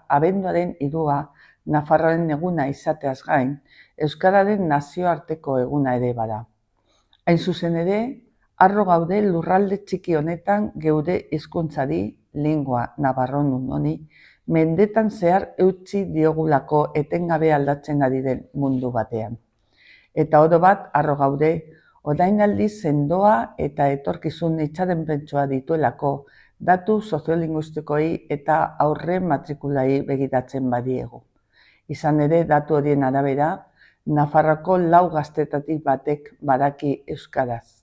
abenduaren 3 Nafarroaren eguna izateaz gain, euskararen nazioarteko eguna ere bada. Hain zuzen ere, harro gaude lurralde txiki honetan geure hizkuntzari, lingua navarronun honi, mendetan zehar eutsi diogulako etengabe aldatzen ari den mundu batean. Eta oro bat harro gaude, orainaldi sendoa eta etorkizun itxaronpentsua dituelako datu soziolinguistikoei eta aurre matrikulei begiratzen badiegu. Izan ere, datu horien arabera, Nafarroako 4 gaztetatik batek badaki euskaraz,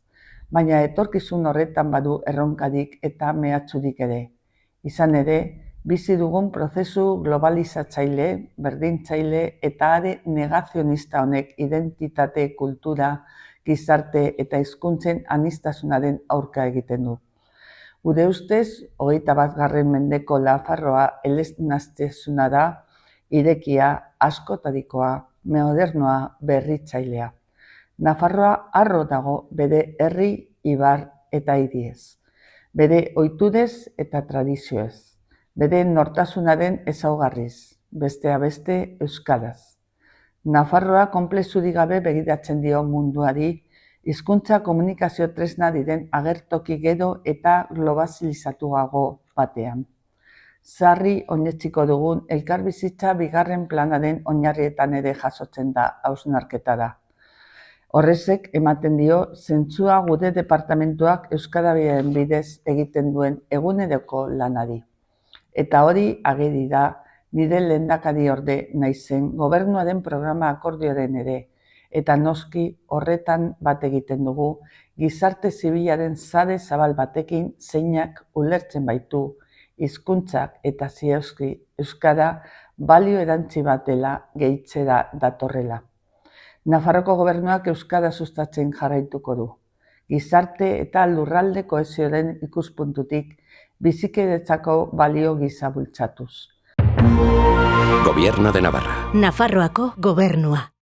baina etorkizun horretan badu erronkarik eta mehatxurik ere. Izan ere, bizi dugun prozesu globalizatzaile, berdintzaile eta are negazionista honek identitate, kultura, gizarte eta hizkuntzen aniztasunaren aurka egiten du. Gure ustez, 21. mendeko Nafarroa eleaniztasuna da, irekia, askotarikoa, modernoa, berritzailea. Nafarroa harro dago bere herri, ibar eta hiriez, bere ohiturez eta tradizioez, bere nortasunaren ezaugarriz, besteak beste euskaraz. Nafarroa konplexurik gabe begiratzen dio munduari, hizkuntza komunikazio tresna diren agertoki gero eta globalizatuago batean. Sarri oinetsiko dugun elkarbizitza 2. planaren oinarrietan ere jasotzen da hausnarketa da. Horrezek ematen dio zentzua gure departamentuak euskararen bidez egiten duen eguneroko lanari. Eta hori ageri da nire lehendakariorde naizen gobernuaren programa akordioaren ere, eta noski horretan bat egiten dugu gizarte zibilaren sare zabal batekin zeinak ulertzen baitu hizkuntzak eta zehazki euskara balio erantzi bat dela gehitzera datorrela. Nafarroko gobernuak euskara sustatzen jarraituko du. Gizarte eta lurralde kohesioaren ikuspuntutik bizikidetzako balio gisa bultzatuz. Gobierno de Navarra. Nafarroako gobernua.